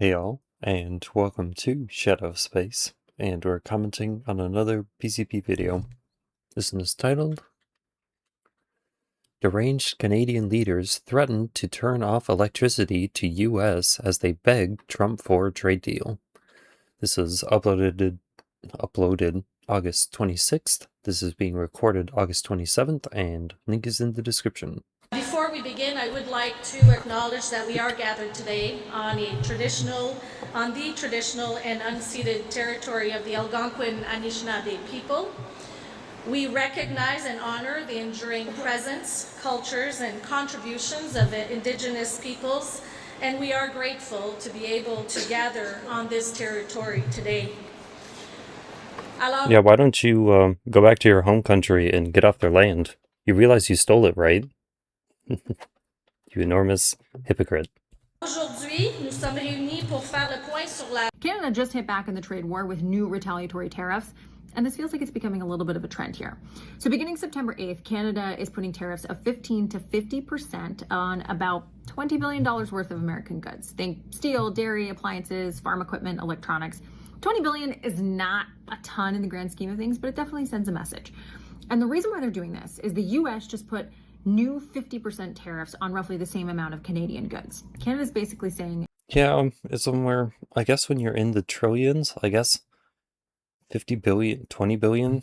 Hey all, and welcome to Shadow of Space, and we're commenting on another PCP video. This one is titled, Deranged Canadian Leaders Threaten to Turn Off Electricity to US as They Beg Trump for Trade Deal. This is uploaded August 26th. This is being recorded August 27th, and link is in the description. Before we begin, I would like to acknowledge that we are gathered today on the traditional and unceded territory of the Algonquin Anishinaabe people. We recognize and honor the enduring presence, cultures, and contributions of the Indigenous peoples, and we are grateful to be able to gather on this territory today. Yeah, why don't you go back to your home country and get off their land? You realize you stole it, right? You enormous hypocrite. Aujourd'hui, nous sommes réunis pour faire le point sur la... Canada just hit back in the trade war with new retaliatory tariffs, and this feels like it's becoming a little bit of a trend here. So beginning September 8th, Canada is putting tariffs of 15 to 50% on about $20 billion worth of American goods. Think steel, dairy, appliances, farm equipment, electronics. 20 billion is not a ton in the grand scheme of things, but it definitely sends a message. And the reason why they're doing this is the US just put new 50% tariffs on roughly the same amount of Canadian goods. Canada's basically saying, yeah, it's somewhere, I guess when you're in the trillions, I guess 50 billion, 20 billion,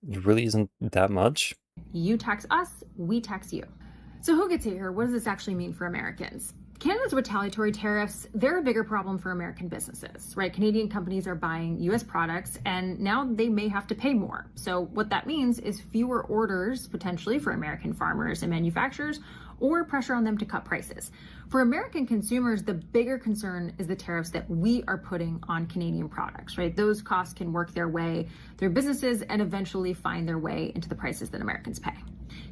it really isn't that much. You tax us, we tax you. So who gets here? What does this actually mean for Americans? Canada's retaliatory tariffs, they're a bigger problem for American businesses, right? Canadian companies are buying US products and now they may have to pay more. So what that means is fewer orders potentially for American farmers and manufacturers, or pressure on them to cut prices. For American consumers, the bigger concern is the tariffs that we are putting on Canadian products, right? Those costs can work their way through businesses and eventually find their way into the prices that Americans pay.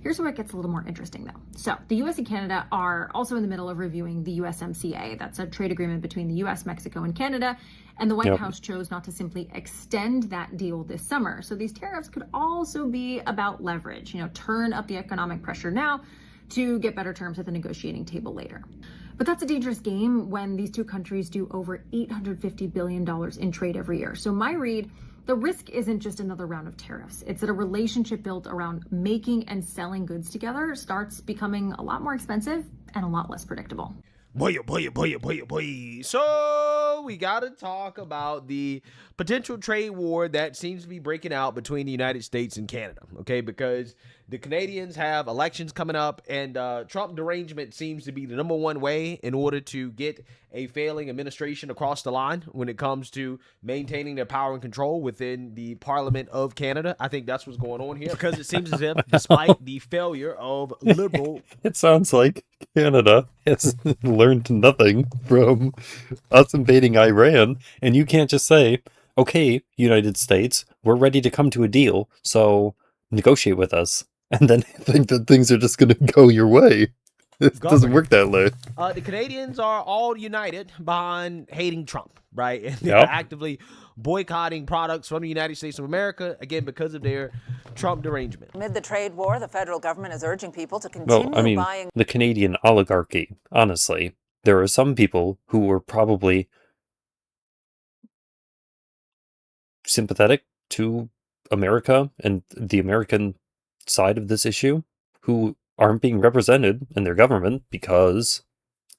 Here's where it gets a little more interesting though. So the US and Canada are also in the middle of reviewing the USMCA. That's a trade agreement between the US, Mexico, and Canada. And the White House chose not to simply extend that deal this summer. So these tariffs could also be about leverage, turn up the economic pressure now to get better terms at the negotiating table later. But that's a dangerous game when these two countries do over $850 billion in trade every year. So my read, the risk isn't just another round of tariffs. It's that a relationship built around making and selling goods together starts becoming a lot more expensive and a lot less predictable. Boy. So we got to talk about the potential trade war that seems to be breaking out between the United States and Canada, okay? Because the Canadians have elections coming up, and Trump derangement seems to be the number one way in order to get a failing administration across the line when it comes to maintaining their power and control within the Parliament of Canada. I think that's what's going on here, because it seems as if, despite the failure of liberal... It sounds like Canada has learned nothing from us invading Iran, and you can't just say, okay, United States, we're ready to come to a deal, so negotiate with us, and then think that things are just going to go your way. It doesn't work that way. The Canadians are all united behind hating Trump, right? And they're actively boycotting products from the United States of America, again, because of their Trump derangement. Amid the trade war, the federal government is urging people to continue buying... The Canadian oligarchy, honestly. There are some people who were probably sympathetic to America and the American side of this issue who aren't being represented in their government because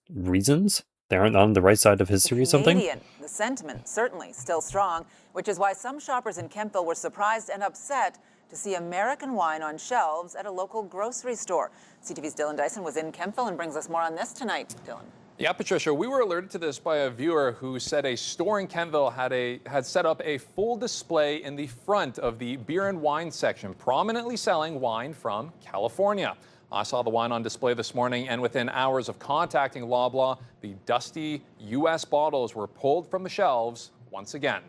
reasons. They aren't on the right side of history or something. The sentiment certainly still strong, which is why some shoppers in Kemptville were surprised and upset to see American wine on shelves at a local grocery store. CTV's Dylan Dyson was in Kemptville and brings us more on this tonight. Dylan. Yeah, Patricia, we were alerted to this by a viewer who said a store in Kenville had set up a full display in the front of the beer and wine section, prominently selling wine from California. I saw the wine on display this morning, and within hours of contacting Loblaw, the dusty U.S. bottles were pulled from the shelves once again.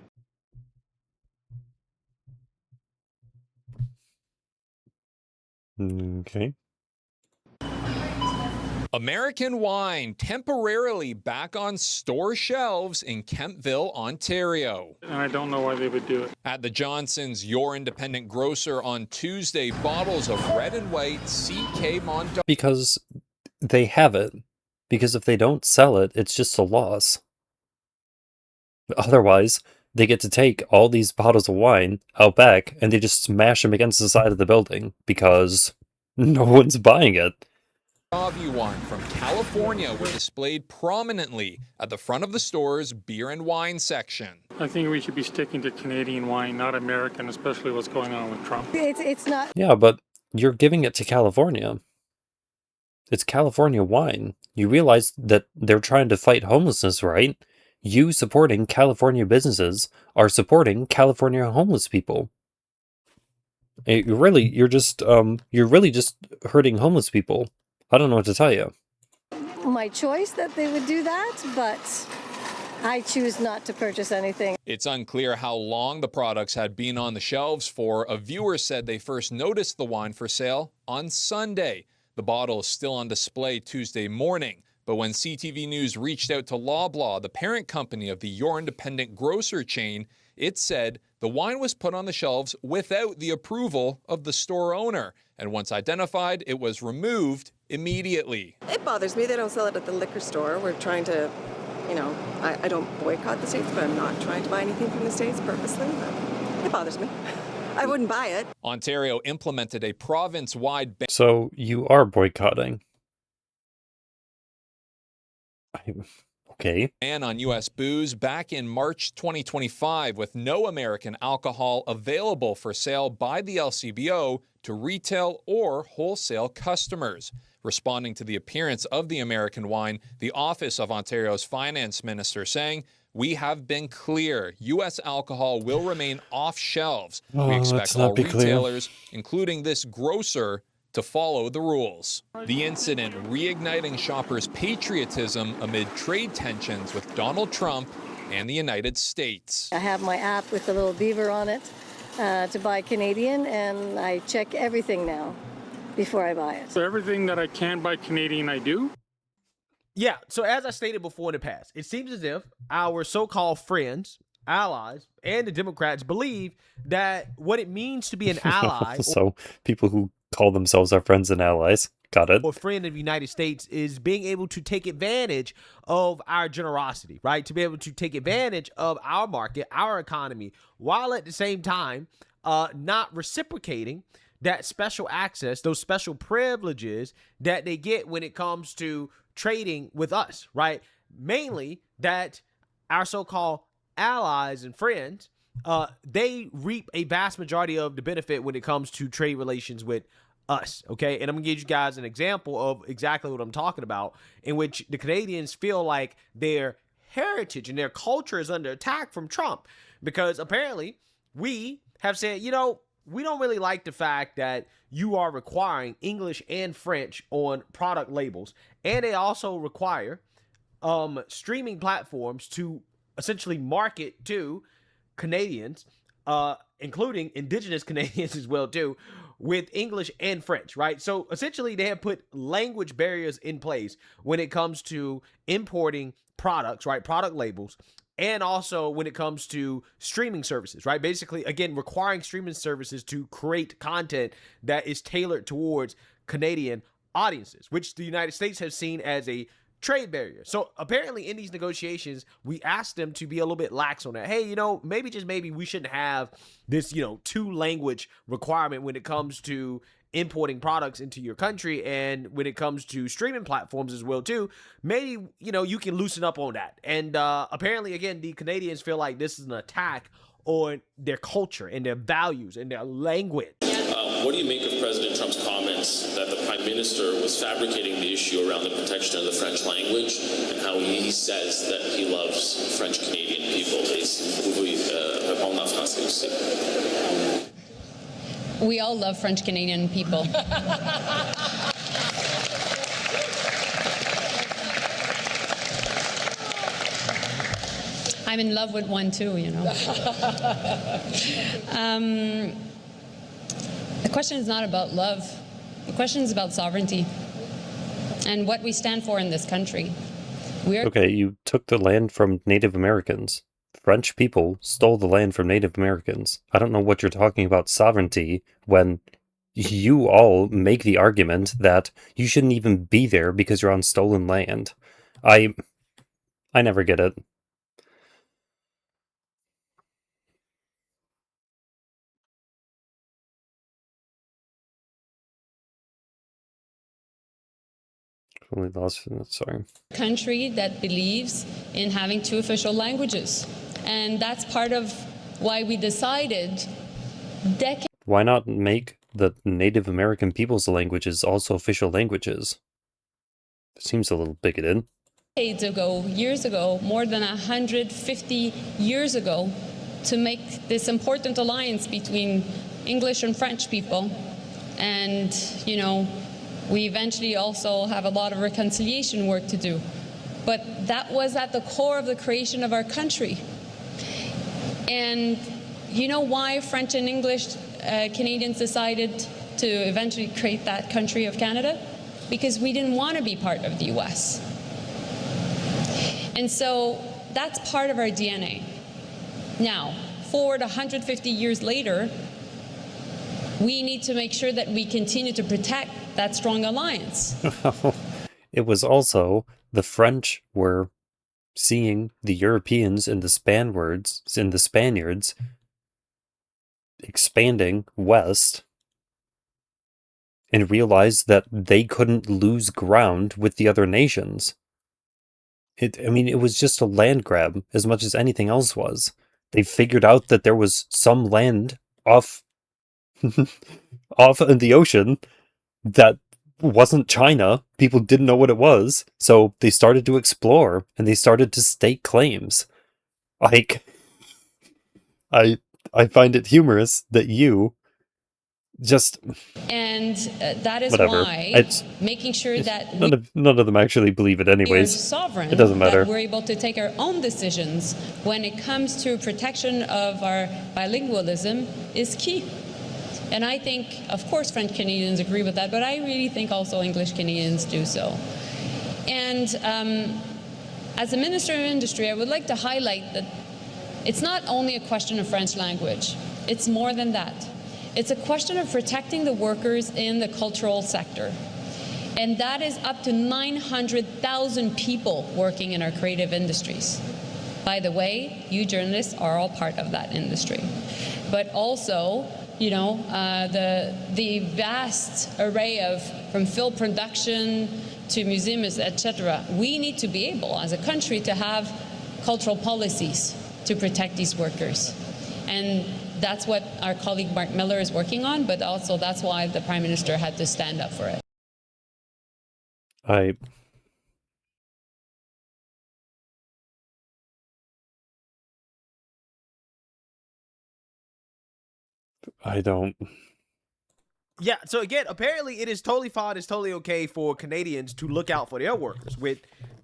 Okay. American wine temporarily back on store shelves in Kemptville, Ontario. And I don't know why they would do it. At the Johnson's Your Independent Grocer on Tuesday, bottles of red and white CK Montreal. Because they have it. Because if they don't sell it, it's just a loss. Otherwise, they get to take all these bottles of wine out back and they just smash them against the side of the building because no one's buying it. Avi wine from California were displayed prominently at the front of the store's beer and wine section. I think we should be sticking to Canadian wine, not American, especially what's going on with Trump. It's not. Yeah, but you're giving it to California. It's California wine. You realize that they're trying to fight homelessness, right? You supporting California businesses are supporting California homeless people. You're really just hurting homeless people. I don't know what to tell you. My choice that they would do that, but I choose not to purchase anything. It's unclear how long the products had been on the shelves for. A viewer said they first noticed the wine for sale on Sunday. The bottle is still on display Tuesday morning. But when CTV News reached out to Loblaw, the parent company of the Your Independent Grocer chain, it said the wine was put on the shelves without the approval of the store owner. And once identified, it was removed immediately. It bothers me they don't sell it at the liquor store. We're trying to, I don't boycott the States, but I'm not trying to buy anything from the States purposely. But it bothers me. I wouldn't buy it. Ontario implemented a province-wide ban. So you are boycotting. Okay. Ban on U.S. booze back in March 2025, with no American alcohol available for sale by the LCBO to retail or wholesale customers. Responding to the appearance of the American wine, the Office of Ontario's Finance Minister saying, "We have been clear. U.S. alcohol will remain off shelves. We expect all retailers, including this grocer, to follow the rules." The incident reigniting shoppers' patriotism amid trade tensions with Donald Trump and the United States. I have my app with the little beaver on it to buy Canadian, and I check everything now before I buy it. So everything that I can buy Canadian, I do. Yeah, so as I stated before in the past, it seems as if our so-called friends, allies, and the Democrats believe that what it means to be an ally So people who call themselves our friends and allies. Got it. or friend of the United States is being able to take advantage of our generosity, right? To be able to take advantage of our market, our economy, while at the same time not reciprocating that special access, those special privileges that they get when it comes to trading with us, right? Mainly that our so-called allies and friends, they reap a vast majority of the benefit when it comes to trade relations with us, okay? And I'm gonna give you guys an example of exactly what I'm talking about, in which the Canadians feel like their heritage and their culture is under attack from Trump, because apparently we have said, we don't really like the fact that you are requiring English and French on product labels, and they also require streaming platforms to essentially market to Canadians, including indigenous Canadians as well too, with English and French, right? So essentially they have put language barriers in place when it comes to importing products, right? Product labels, and also when it comes to streaming services, right? Basically, again, requiring streaming services to create content that is tailored towards Canadian audiences, which the United States has seen as a trade barrier. So apparently in these negotiations, we asked them to be a little bit lax on that. Hey, maybe just maybe we shouldn't have this, two language requirement when it comes to importing products into your country, and when it comes to streaming platforms as well too. Maybe, you can loosen up on that. And apparently, again, the Canadians feel like this is an attack on their culture and their values and their language. What do you make of President Trump's comments that the Prime Minister was fabricating the issue around the protection of the French language, and how he says that he loves French Canadian people? Répondre en français aussi. We all love French Canadian people. I'm in love with one too, The question is not about love. The question is about sovereignty and what we stand for in this country. Okay, you took the land from Native Americans. French people stole the land from Native Americans. I don't know what you're talking about sovereignty when you all make the argument that you shouldn't even be there because you're on stolen land. I never get it. Totally lost. Sorry. Country that believes in having two official languages. And that's part of why we decided decades Why not make the Native American people's languages also official languages? It seems a little bigoted. ago, years ago, more than 150 years ago, to make this important alliance between English and French people. And, you know, we eventually also have a lot of reconciliation work to do. But that was at the core of the creation of our country. And you know why French and English Canadians decided to eventually create that country of Canada? Because we didn't want to be part of the US. And so that's part of our DNA. Now, forward 150 years later, we need to make sure that we continue to protect that strong alliance. It was also the French were seeing the Europeans and the Spaniards expanding west and realized that they couldn't lose ground with the other nations. It was just a land grab as much as anything else was. They figured out that there was some land off in the ocean that wasn't China. People didn't know what it was, so they started to explore and they started to stake claims. Like, I find it humorous that you just And that is whatever. why making sure that None of them actually believe it we are anyways. sovereign, It doesn't matter. that we're able to take our own decisions when it comes to protection of our bilingualism is key. And I think, of course, French Canadians agree with that, but I really think also English Canadians do so. And as a Minister of Industry, I would like to highlight that it's not only a question of French language. It's more than that. It's a question of protecting the workers in the cultural sector. And that is up to 900,000 people working in our creative industries. By the way, you journalists are all part of that industry. But also, you know, the vast array of, from film production to museums, etc. We need to be able, as a country, to have cultural policies to protect these workers. And that's what our colleague Mark Miller is working on, but also that's why the Prime Minister had to stand up for it. I don't. Yeah, so again, apparently it is totally fine, it's totally okay for Canadians to look out for their workers with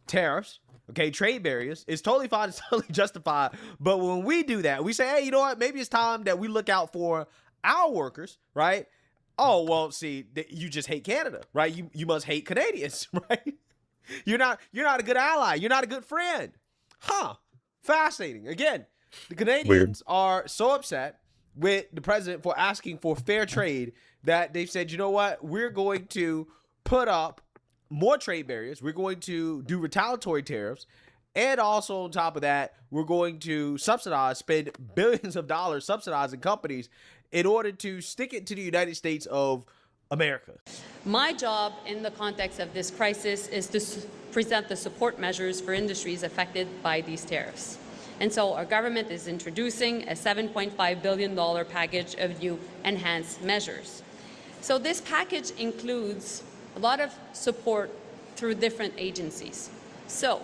tariffs, okay, trade barriers. It's totally fine, it's totally justified. But when we do that, we say, hey, you know what, maybe it's time that we look out for our workers, right? Oh, well, see, you just hate Canada, right? You must hate Canadians, right? You're not a good ally. You're not a good friend. Huh. Fascinating. Again, the Canadians are so upset with the president for asking for fair trade that they've said, you know what, we're going to put up more trade barriers. We're going to do retaliatory tariffs. And also on top of that, we're going to spend billions of dollars subsidizing companies in order to stick it to the United States of America. My job in the context of this crisis is to present the support measures for industries affected by these tariffs. And so our government is introducing a $7.5 billion package of new enhanced measures. So this package includes a lot of support through different agencies. So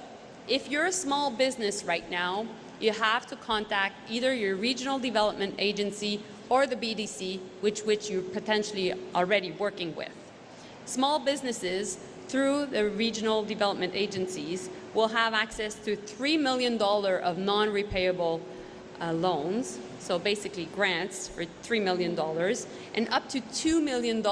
if you're a small business right now, you have to contact either your regional development agency or the BDC, which you're potentially already working with. Small businesses through the regional development agencies will have access to $3 million of non-repayable loans, so basically grants for $3 million, and up to $2 million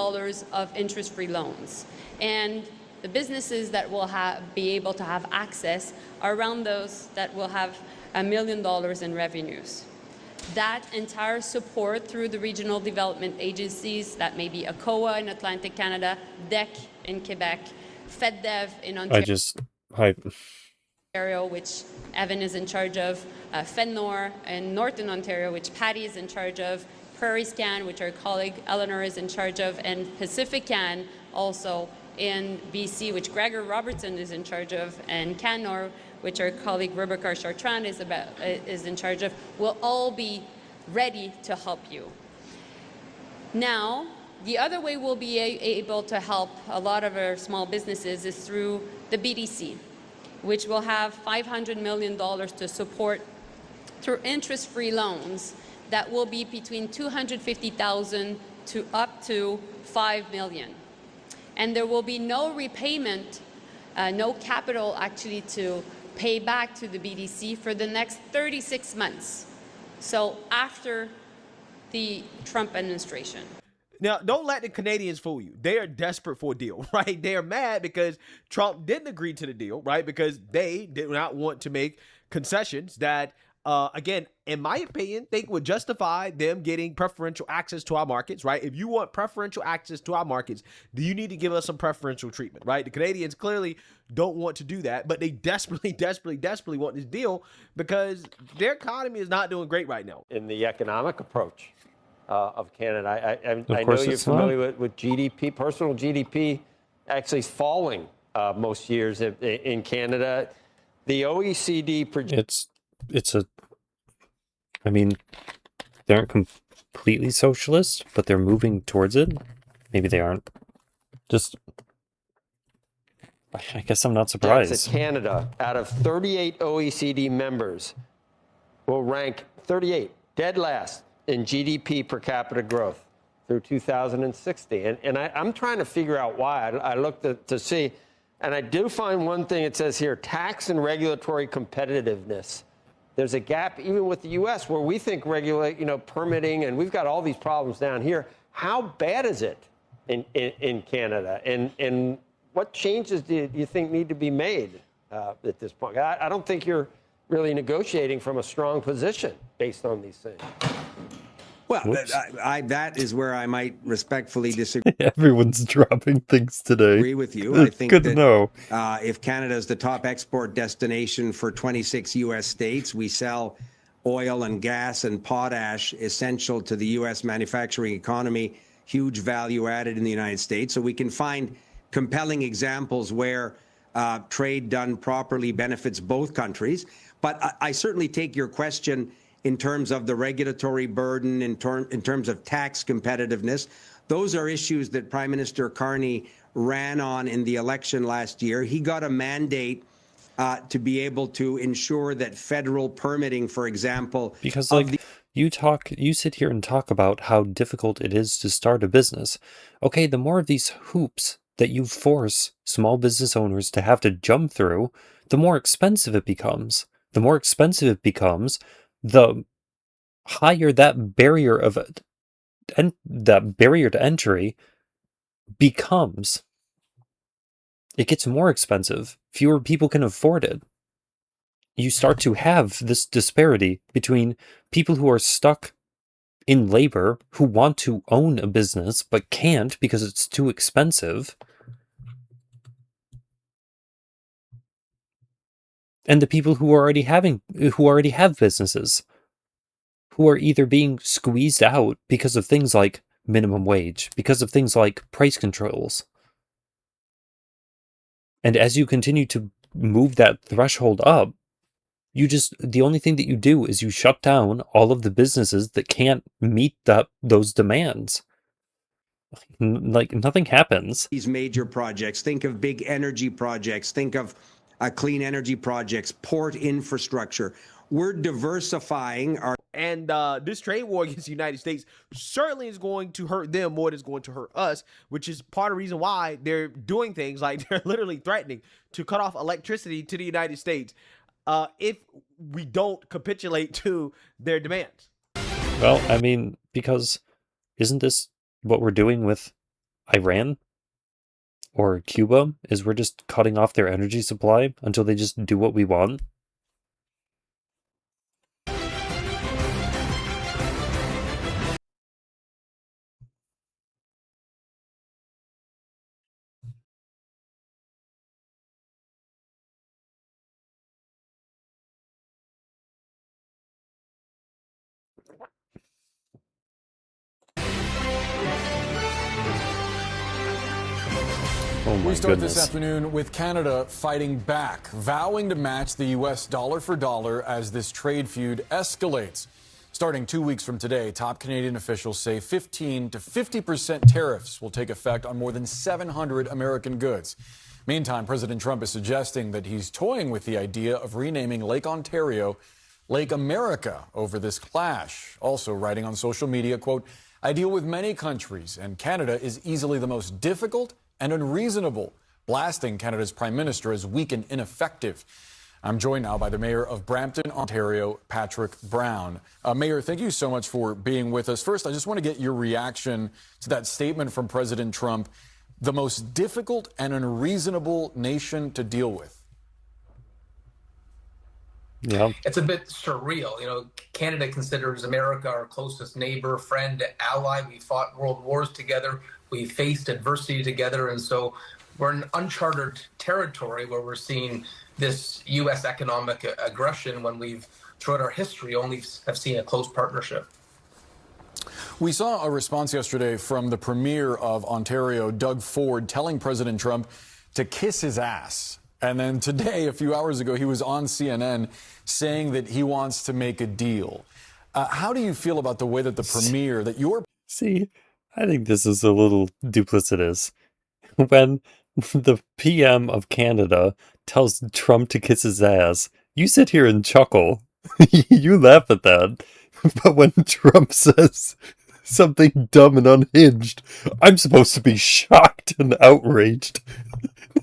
of interest-free loans. And the businesses that will be able to have access are around those that will have $1 million in revenues. That entire support through the regional development agencies, that may be ACOA in Atlantic Canada, DEC in Quebec, FedDev in Ontario, which Evan is in charge of, FedNor in Northern Ontario, which Patty is in charge of, Prairie Scan, which our colleague Eleanor is in charge of, and Pacific Can also in BC, which Gregor Robertson is in charge of, and Canor, which our colleague Rebecca Chartrand is in charge of, will all be ready to help you. Now, the other way we'll be able to help a lot of our small businesses is through the BDC, which will have $500 million to support through interest-free loans that will be between $250,000 to up to $5 million. And there will be no repayment, no capital actually to pay back to the BDC for the next 36 months. So after the Trump administration. Now, don't let the Canadians fool you. They are desperate for a deal, right? They are mad because Trump didn't agree to the deal, right? Because they did not want to make concessions that, again, in my opinion, they would justify them getting preferential access to our markets, right? If you want preferential access to our markets, then you need to give us some preferential treatment, right? The Canadians clearly don't want to do that, but they desperately want this deal because their economy is not doing great right now. In the economic approach of Canada, I know course you're it's familiar with GDP. Personal GDP actually is falling most years in Canada. The OECD projects. I mean, they aren't completely socialist, but they're moving towards it. Maybe they aren't. I guess I'm not surprised. That Canada, out of 38 OECD members, will rank 38, dead last in GDP per capita growth through 2060. And I'm trying to figure out why. I looked to see, and I do find one thing. It says here, tax and regulatory competitiveness. There's a gap even with the U.S. where we think permitting, and we've got all these problems down here. How bad is it in Canada? And what changes do you think need to be made at this point? I don't think you're really negotiating from a strong position based on these things. Well, that is where I might respectfully disagree. Everyone's dropping things today. Agree with you. I think good to know. If Canada is the top export destination for 26 U.S. states, we sell oil and gas and potash essential to the U.S. manufacturing economy, huge value added in the United States. So we can find compelling examples where trade done properly benefits both countries. But I certainly take your question in terms of the regulatory burden, in terms of tax competitiveness. Those are issues that Prime Minister Carney ran on in the election last year. He got a mandate to be able to ensure that federal permitting, for example... Because, you sit here and talk about how difficult it is to start a business. Okay, the more of these hoops that you force small business owners to have to jump through, the more expensive it becomes. The more expensive it becomes, the higher that barrier to entry becomes. It gets more expensive. Fewer people can afford it. You start to have this disparity between people who are stuck in labor, who want to own a business but can't because it's too expensive, and the people who already have businesses, who are either being squeezed out because of things like minimum wage, because of things like price controls. And as you continue to move that threshold up, the only thing that you do is you shut down all of the businesses that can't meet those demands. Like, nothing happens. These major projects, think of big energy projects, think of clean energy projects, port infrastructure. We're diversifying our... And this trade war against the United States certainly is going to hurt them more than it's going to hurt us, which is part of the reason why they're doing things like they're literally threatening to cut off electricity to the United States if we don't capitulate to their demands. Well, I mean, because isn't this what we're doing with Iran or Cuba? Is we're just cutting off their energy supply until they just do what we want? Oh my We start goodness. this afternoon with Canada fighting back, vowing to match the U.S. dollar for dollar as this trade feud escalates. Starting 2 weeks from today, top Canadian officials say 15 to 50% tariffs will take effect on more than 700 American goods. Meantime, President Trump is suggesting that he's toying with the idea of renaming Lake Ontario Lake America over this clash. Also writing on social media, quote, "I deal with many countries, and Canada is easily the most difficult and unreasonable," blasting Canada's Prime Minister as weak and ineffective. I'm joined now by the Mayor of Brampton, Ontario, Patrick Brown. Mayor, thank you so much for being with us. First, I just want to get your reaction to that statement from President Trump, the most difficult and unreasonable nation to deal with. Yeah. It's a bit surreal. You know, Canada considers America our closest neighbor, friend, ally. We fought world wars together. We faced adversity together. And so we're in uncharted territory where we're seeing this U.S. economic aggression when we've, throughout our history, only have seen a close partnership. We saw a response yesterday from the Premier of Ontario, Doug Ford, telling President Trump to kiss his ass. And then today, a few hours ago, he was on CNN saying that he wants to make a deal. How do you feel about the way that the Premier, that your... See, I think this is a little duplicitous. When the PM of Canada tells Trump to kiss his ass, you sit here and chuckle. You laugh at that. But when Trump says something dumb and unhinged, I'm supposed to be shocked and outraged.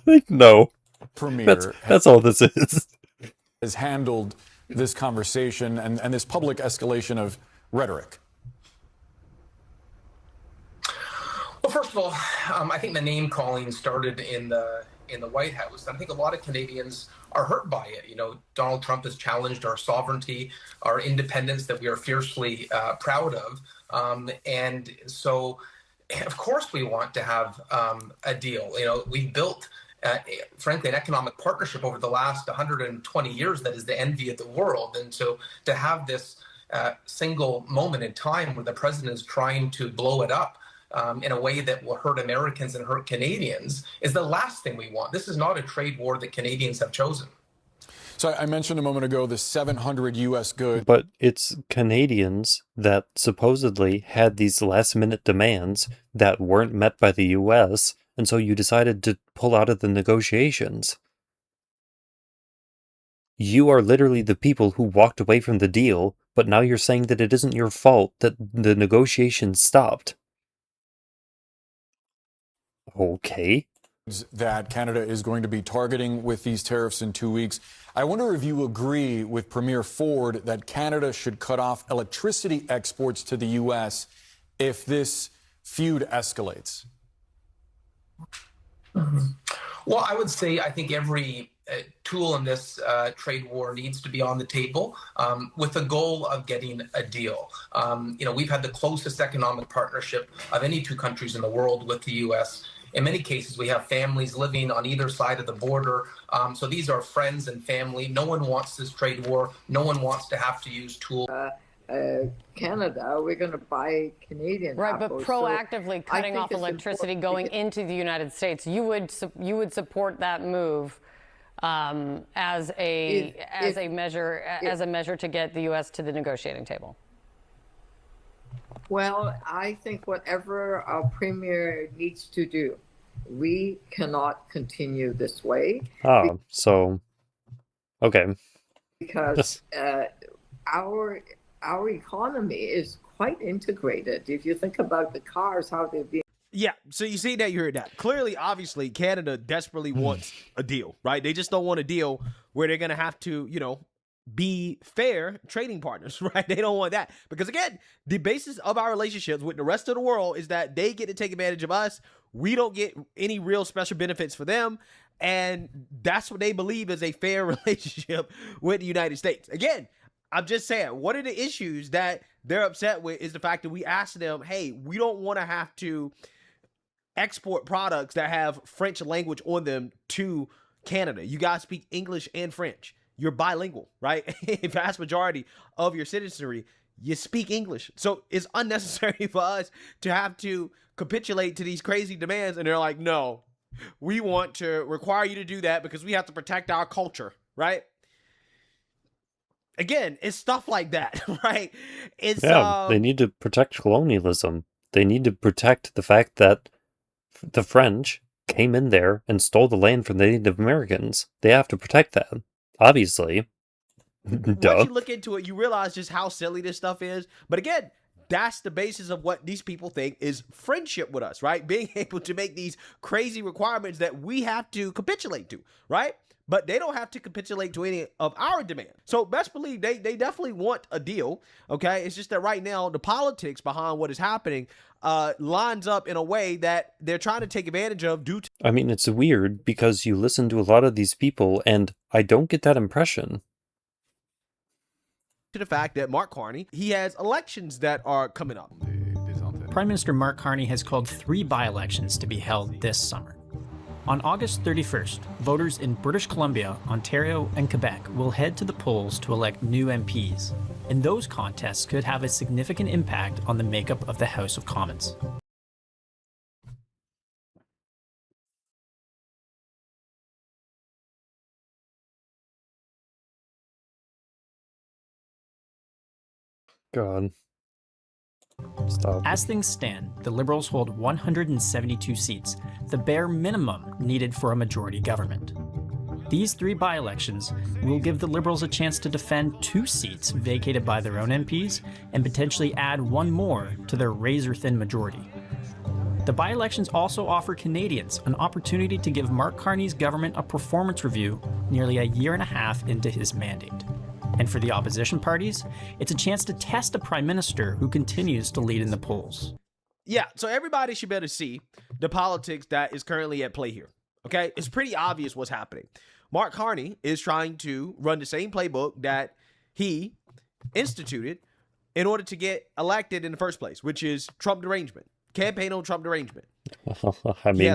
Like, no. Premier that's all this is. Has handled this conversation and this public escalation of rhetoric. Well, first of all, I think the name calling started in the White House. I think a lot of Canadians are hurt by it. You know, Donald Trump has challenged our sovereignty, our independence that we are fiercely proud of. And so, of course, we want to have a deal. You know, we built frankly, an economic partnership over the last 120 years that is the envy of the world. And so to have this single moment in time where the president is trying to blow it up in a way that will hurt Americans and hurt Canadians is the last thing we want. This is not a trade war that Canadians have chosen. So I mentioned a moment ago the 700 U.S. goods. But it's Canadians that supposedly had these last-minute demands that weren't met by the U.S., and so you decided to pull out of the negotiations. You are literally the people who walked away from the deal, but now you're saying that it isn't your fault that the negotiations stopped. Okay. That Canada is going to be targeting with these tariffs in 2 weeks. I wonder if you agree with Premier Ford that Canada should cut off electricity exports to the U.S. if this feud escalates. Well, I would say I think every tool in this trade war needs to be on the table with the goal of getting a deal. You know, we've had the closest economic partnership of any two countries in the world with the U.S. In many cases, we have families living on either side of the border. So these are friends and family. No one wants this trade war. No one wants to have to use tools. Canada, we're going to buy Canadian right, apples. but proactively cutting off electricity going into the United States, you would support that move as a measure to get the U.S. to the negotiating table. Well, I think whatever our premier needs to do, we cannot continue this way. Oh, so okay. Because our economy is quite integrated. If you think about the cars, how they've been. Yeah, so you see that, you heard that. Clearly, obviously, Canada desperately wants a deal, right? They just don't want a deal where they're going to have to, you know, be fair trading partners, right? They don't want that. Because again, the basis of our relationships with the rest of the world is that they get to take advantage of us. We don't get any real special benefits for them. And that's what they believe is a fair relationship with the United States. Again, I'm just saying, one of the issues that they're upset with is the fact that we asked them, hey, we don't want to have to export products that have French language on them to Canada. You guys speak English and French. You're bilingual, right? A vast majority of your citizenry, you speak English. So it's unnecessary for us to have to capitulate to these crazy demands. And they're like, no, we want to require you to do that because we have to protect our culture, right? Again, it's stuff like that, right? It's They need to protect colonialism. They need to protect the fact that the French came in there and stole the land from the Native Americans. They have to protect that, obviously. Once Duh. you look into it, you realize just how silly this stuff is. But again, that's the basis of what these people think is friendship with us, right? Being able to make these crazy requirements that we have to capitulate to, right? But they don't have to capitulate to any of our demands. So best believe they definitely want a deal, okay? It's just that right now, the politics behind what is happening lines up in a way that they're trying to take advantage of due to I mean, it's weird because you listen to a lot of these people, and I don't get that impression. the fact that Mark Carney, he has elections that are coming up. Prime Minister Mark Carney has called 3 by-elections to be held this summer. On August 31st, voters in British Columbia, Ontario, and Quebec will head to the polls to elect new MPs, and those contests could have a significant impact on the makeup of the House of Commons. God. Stop. As things stand, the Liberals hold 172 seats, the bare minimum needed for a majority government. These 3 by-elections will give the Liberals a chance to defend 2 seats vacated by their own MPs and potentially add 1 more to their razor-thin majority. The by-elections also offer Canadians an opportunity to give Mark Carney's government a performance review nearly a year and a half into his mandate. And for the opposition parties, it's a chance to test a prime minister who continues to lead in the polls. Yeah, so everybody should better see the politics that is currently at play here. Okay, it's pretty obvious what's happening. Mark Carney is trying to run the same playbook that he instituted in order to get elected in the first place, which is Trump derangement. Campaign on Trump derangement. I mean,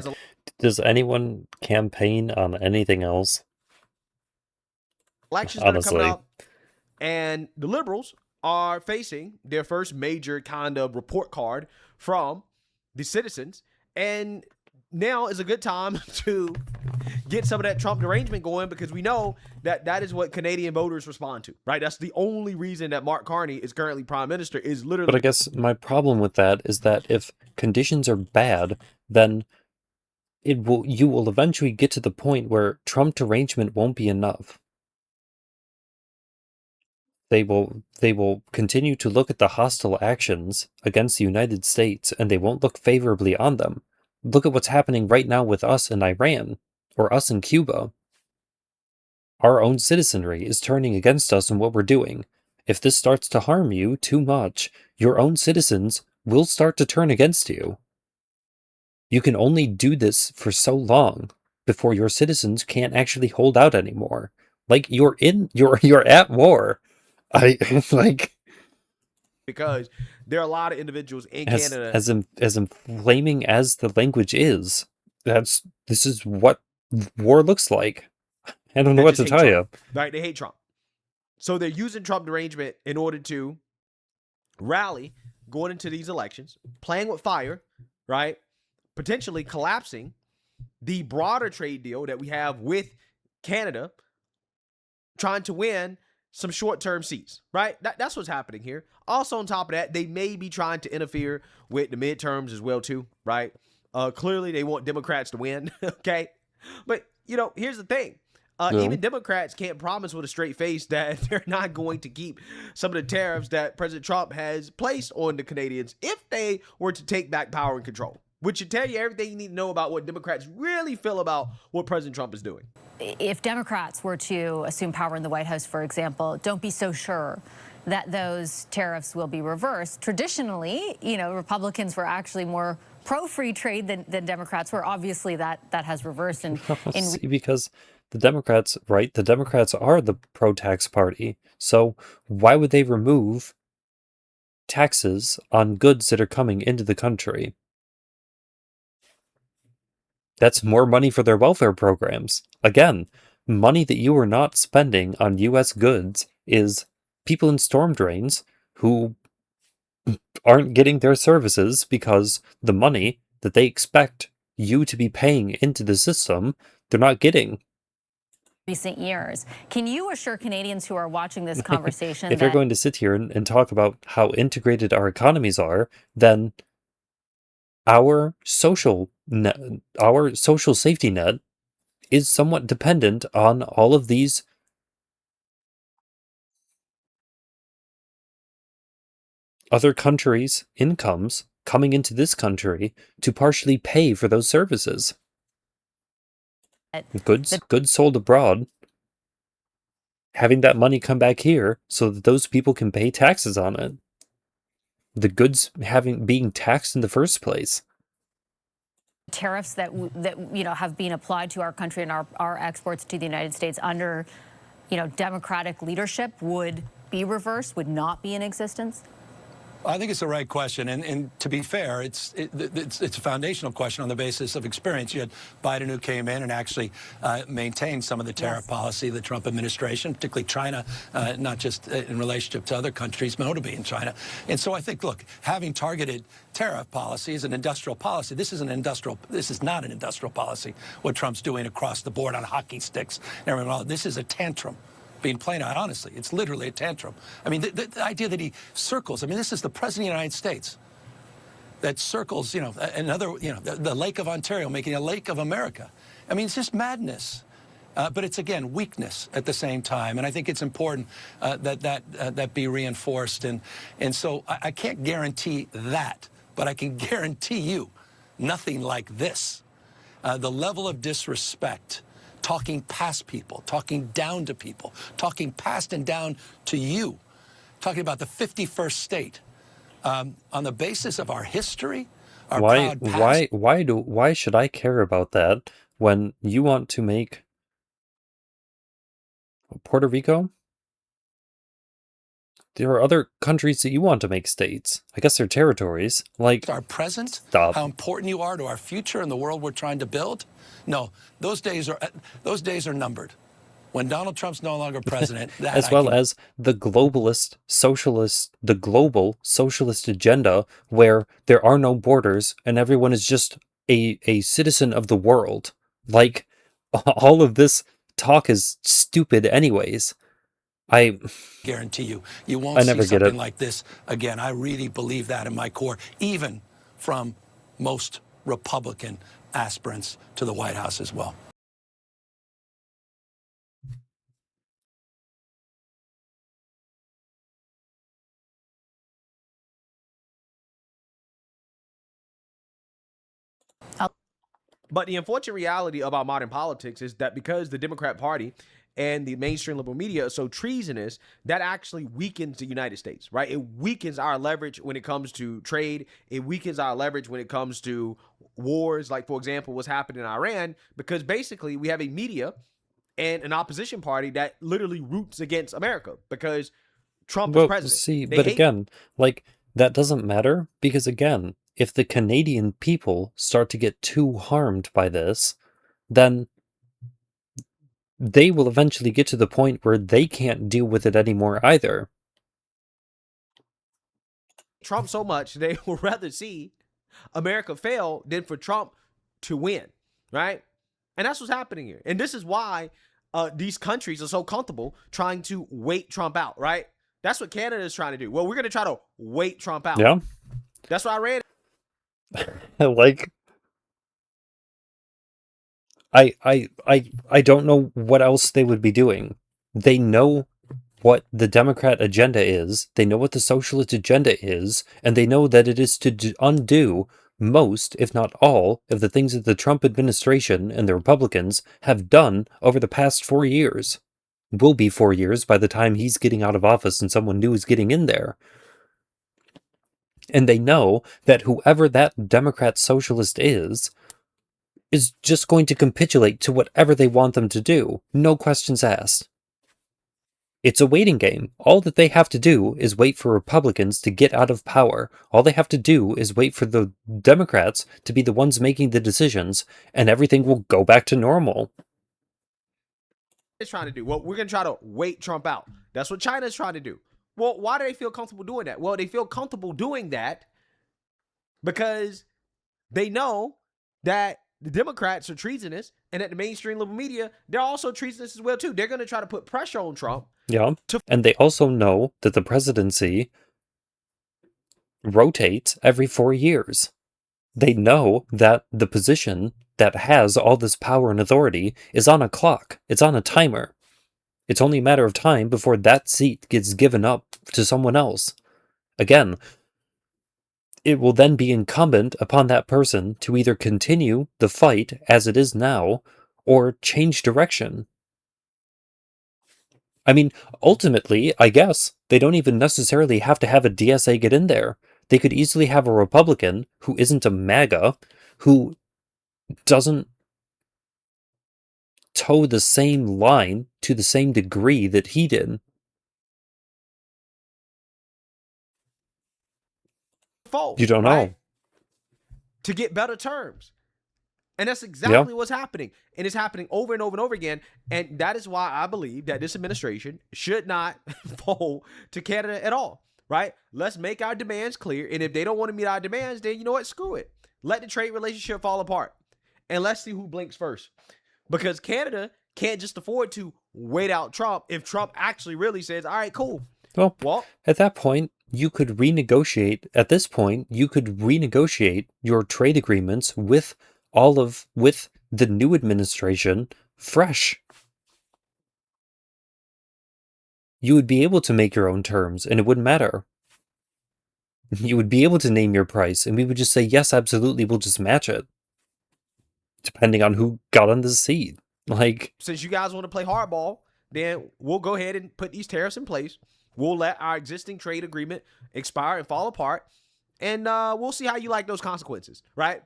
does anyone campaign on anything else? Elections that are coming up, and the Liberals are facing their first major kind of report card from the citizens, and now is a good time to get some of that Trump derangement going because we know that that is what Canadian voters respond to, right? That's the only reason that Mark Carney is currently prime minister is literally. But I guess my problem with that is that if conditions are bad, then you will eventually get to the point where Trump derangement won't be enough. They will continue to look at the hostile actions against the United States, and they won't look favorably on them. Look at what's happening right now with us in Iran, or us in Cuba. Our own citizenry is turning against us and what we're doing. If this starts to harm you too much, your own citizens will start to turn against you. You can only do this for so long before your citizens can't actually hold out anymore. Like you're at war. Because there are a lot of individuals in Canada. As inflaming as the language is, this is what war looks like. I don't know what to tell you. Right, they hate Trump. So they're using Trump derangement in order to rally going into these elections, playing with fire, right? Potentially collapsing the broader trade deal that we have with Canada, trying to win some short-term seats, right? That's what's happening here. Also, on top of that, they may be trying to interfere with the midterms as well, too, right? Clearly, they want Democrats to win, okay? But, here's the thing. Even Democrats can't promise with a straight face that they're not going to keep some of the tariffs that President Trump has placed on the Canadians if they were to take back power and control, which should tell you everything you need to know about what Democrats really feel about what President Trump is doing. If Democrats were to assume power in the White House, for example, don't be so sure that those tariffs will be reversed. Traditionally, Republicans were actually more pro-free trade than Democrats were. Obviously, that has reversed. Because the Democrats, right? The Democrats are the pro-tax party. So why would they remove taxes on goods that are coming into the country? That's more money for their welfare programs. Again, money that you are not spending on U.S. goods is people in storm drains who aren't getting their services because the money that they expect you to be paying into the system, they're not getting. Recent years. Can you assure Canadians who are watching this conversation If that you're going to sit here and talk about how integrated our economies are, then our social safety net is somewhat dependent on all of these other countries' incomes coming into this country to partially pay for those services? Goods sold abroad, having that money come back here so that those people can pay taxes on it. The goods being taxed in the first place. tariffs that have been applied to our country and our exports to the United States under Democratic leadership would be reversed, would not be in existence? I think it's the right question, and to be fair, it's a foundational question on the basis of experience. You had Biden, who came in and actually maintained some of the tariff policy of the Trump administration, particularly China, not just in relationship to other countries, but notably in China. And so I think, look, having targeted tariff policy is an industrial policy. This is not an industrial policy. What Trump's doing across the board on hockey sticks and everything else. This is a tantrum. Being plain out, honestly, it's literally a tantrum. I mean, the idea that he circles, I mean, this is the president of the United States that circles, the Lake of Ontario, making a Lake of America. I mean, it's just madness. But it's, again, weakness at the same time. And I think it's important that be reinforced. And so I can't guarantee that, but I can guarantee you nothing like this. The level of disrespect, talking past people, talking down to people, talking past and down to you, talking about the 51st state on the basis of our history, our proud past. Why should I care about that when you want to make Puerto Rico? There are other countries that you want to make states. I guess they're territories. Like our present, stop. How important you are to our future and the world we're trying to build. No, those days are numbered. When Donald Trump's no longer president, as well as the global socialist agenda, where there are no borders and everyone is just a citizen of the world. Like, all of this talk is stupid anyways. I guarantee you won't see something like this again. I really believe that in my core, even from most Republican aspirants to the White House as well. But the unfortunate reality about modern politics is that because the Democrat Party and the mainstream liberal media are so treasonous, that actually weakens the United States, right? It weakens our leverage when it comes to trade. It weakens our leverage when it comes to wars, like, for example, what's happening in Iran, because basically we have a media and an opposition party that literally roots against America because Trump is president. See, but again, like, that doesn't matter because, again, if the Canadian people start to get too harmed by this, then they will eventually get to the point where they can't deal with it anymore either. Trump so much, they would rather see America fail than for Trump to win, right? And that's what's happening here. And this is why these countries are so comfortable trying to wait Trump out, right? That's what Canada is trying to do. Well, we're going to try to wait Trump out. Yeah. That's what I read. Like, I don't know what else they would be doing. They know what the Democrat agenda is, they know what the socialist agenda is, and they know that it is to undo most, if not all, of the things that the Trump administration and the Republicans have done over the past 4 years. Will be 4 years by the time he's getting out of office and someone new is getting in there. And they know that whoever that Democrat socialist is just going to capitulate to whatever they want them to do. No questions asked. It's a waiting game. All that they have to do is wait for Republicans to get out of power. All they have to do is wait for the Democrats to be the ones making the decisions, and everything will go back to normal. It's trying to do. Well, we're going to try to wait Trump out. That's what China's trying to do. Well, why do they feel comfortable doing that? Well, they feel comfortable doing that because they know that the Democrats are treasonous and that the mainstream liberal media, they're also treasonous as well too. They're going to try to put pressure on Trump. Yeah. And they also know that the presidency rotates every 4 years. They know that the position that has all this power and authority is on a clock. It's on a timer. It's only a matter of time before that seat gets given up to someone else. Again, it will then be incumbent upon that person to either continue the fight as it is now or change direction. I mean, ultimately, I guess, they don't even necessarily have to have a DSA get in there. They could easily have a Republican who isn't a MAGA, who doesn't toe the same line to the same degree that he did. You don't know. To get better terms. And that's exactly what's happening. And it's happening over and over and over again. And that is why I believe that this administration should not fold to Canada at all. Right? Let's make our demands clear. And if they don't want to meet our demands, then you know what? Screw it. Let the trade relationship fall apart. And let's see who blinks first. Because Canada can't just afford to wait out Trump if Trump actually really says, all right, cool. Well, at that point, you could renegotiate. At this point, you could renegotiate your trade agreements with the new administration fresh. You would be able to make your own terms, and it wouldn't matter. You would be able to name your price, and we would just say, yes, absolutely, we'll just match it. Depending on who got on the seat. Like, since you guys want to play hardball, then we'll go ahead and put these tariffs in place. We'll let our existing trade agreement expire and fall apart, and we'll see how you like those consequences, right?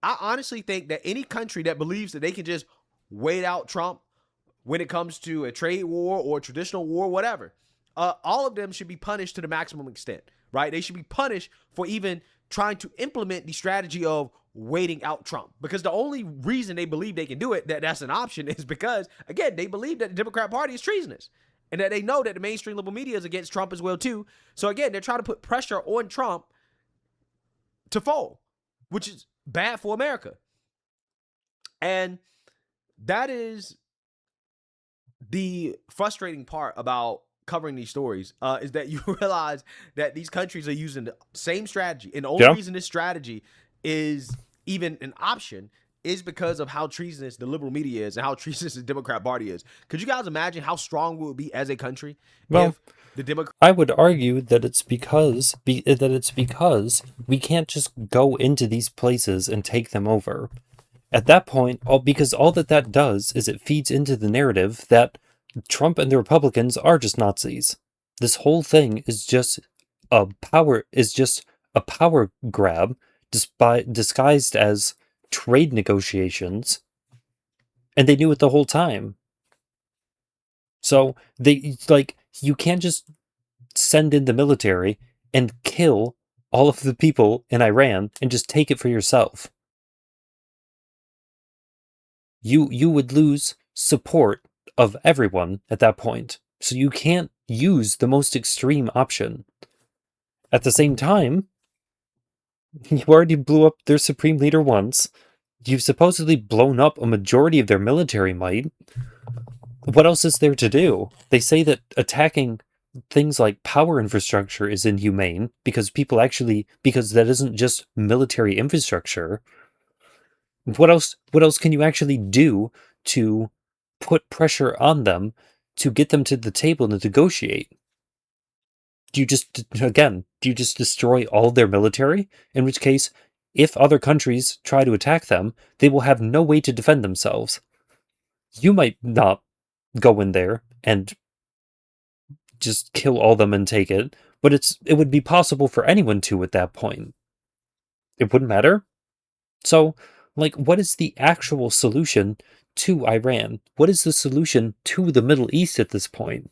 I honestly think that any country that believes that they can just wait out Trump when it comes to a trade war or a traditional war, whatever, all of them should be punished to the maximum extent, right? They should be punished for even trying to implement the strategy of waiting out Trump, because the only reason they believe they can do it, that's an option, is because, again, they believe that the Democrat Party is treasonous and that they know that the mainstream liberal media is against Trump as well, too. So, again, they're trying to put pressure on Trump to fold, which is bad for America. And that is the frustrating part about covering these stories, is that you realize that these countries are using the same strategy. And the only reason this strategy is even an option is because of how treasonous the liberal media is and how treasonous the Democrat Party is. Could you guys imagine how strong we would be as a country if the Democrat... I would argue that it's because we can't just go into these places and take them over. At that point, because all that does is it feeds into the narrative that Trump and the Republicans are just Nazis. This whole thing is just a power grab disguised as trade negotiations, and they knew it the whole time. So you can't just send in the military and kill all of the people in Iran and just take it for yourself. You would lose support of everyone at that point. So you can't use the most extreme option. At the same time, you already blew up their supreme leader once. You've supposedly blown up a majority of their military might. What else is there to do? They say that attacking things like power infrastructure is inhumane because that isn't just military infrastructure. What else can you actually do to put pressure on them to get them to the table to negotiate? Do you just destroy all their military? In which case, if other countries try to attack them, they will have no way to defend themselves. You might not go in there and just kill all them and take it, but it would be possible for anyone to at that point. It wouldn't matter. So, what is the actual solution to Iran? What is the solution to the Middle East at this point?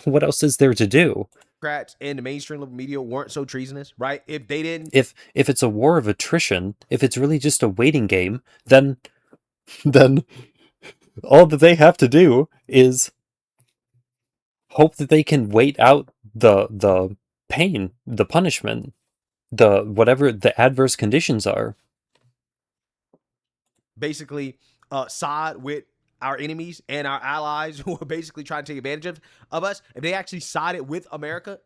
What else is there to do? Democrats and the mainstream liberal media weren't so treasonous, right? If they didn't... If it's a war of attrition, if it's really just a waiting game, then all that they have to do is hope that they can wait out the pain, the punishment. whatever the adverse conditions are. Basically, side with our enemies and our allies who are basically trying to take advantage of us, if they actually sided with America,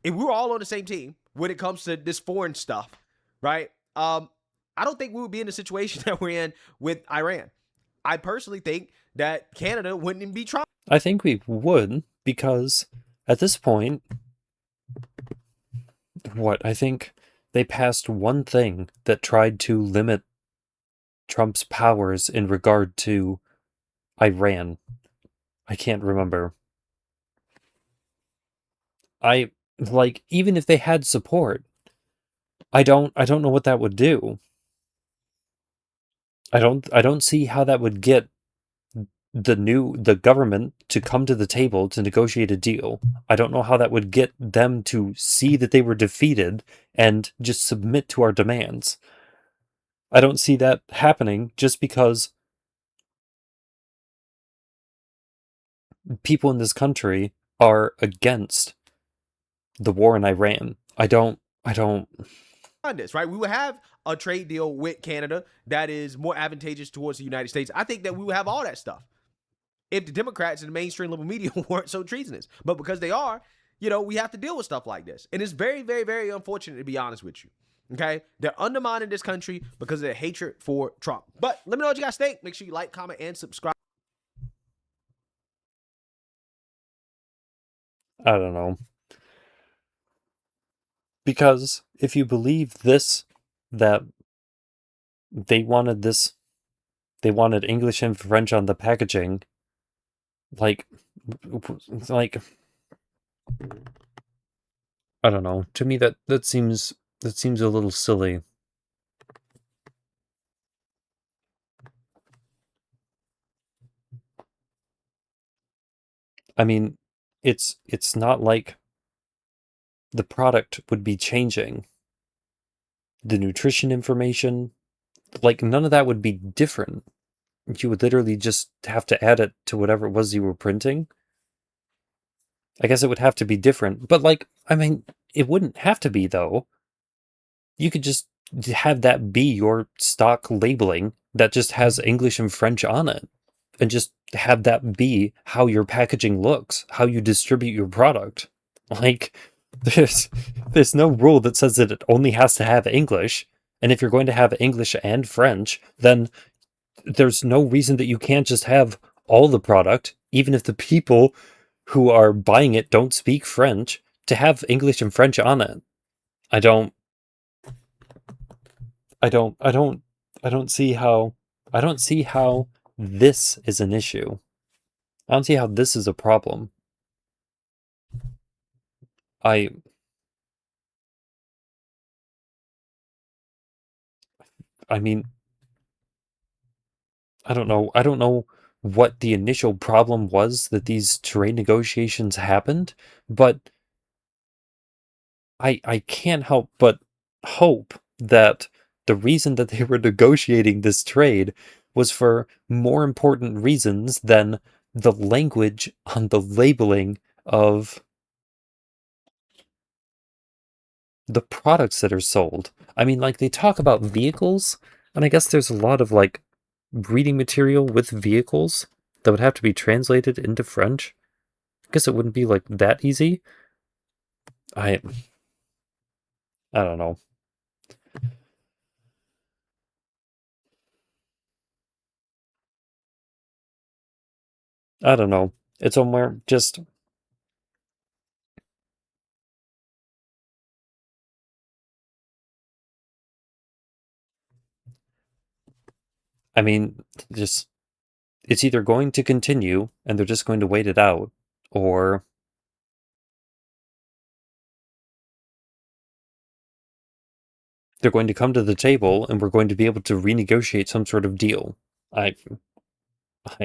if we were all on the same team when it comes to this foreign stuff, right? I don't think we would be in the situation that we're in with Iran. I personally think that Canada wouldn't even be trying. I think we would, because at this point, I think they passed one thing that tried to limit Trump's powers in regard to Iran. I can't remember. Even if they had support, I don't know what that would do. I don't see how that would get the government to come to the table to negotiate a deal. I don't know how that would get them to see that they were defeated and just submit to our demands. I don't see that happening just because people in this country are against the war in Iran. I don't This, right? We would have a trade deal with Canada that is more advantageous towards the United States. I think that we would have all that stuff if the Democrats and the mainstream liberal media weren't so treasonous. But because they are, we have to deal with stuff like this. And it's very, very, very unfortunate, to be honest with you. Okay? They're undermining this country because of their hatred for Trump. But let me know what you guys think. Make sure you like, comment, and subscribe. I don't know. Because if you believe this, that they wanted English and French on the packaging, like, I don't know. To me, that seems a little silly. I mean, it's not like the product would be changing. The nutrition information, none of that would be different. You would literally just have to add it to whatever it was you were printing. I guess it would have to be different, but it wouldn't have to be, though. You could just have that be your stock labeling that just has English and French on it, and just have that be how your packaging looks, how you distribute your product. There's no rule that says that it only has to have English, and if you're going to have English and French, then there's no reason that you can't just have all the product, even if the people who are buying it don't speak French, to have English and French on it. I don't see how this is an issue. I don't see how this is a problem. I mean, I don't know what the initial problem was that these trade negotiations happened, but I can't help but hope that the reason that they were negotiating this trade was for more important reasons than the language on the labeling of the products that are sold. I mean, they talk about vehicles, and I guess there's a lot of reading material with vehicles that would have to be translated into French. I guess it wouldn't be that easy. I don't know. I don't know. It's somewhere just. I mean, just. It's either going to continue and they're just going to wait it out, or they're going to come to the table and we're going to be able to renegotiate some sort of deal. I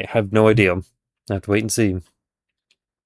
have no idea. I have to wait and see.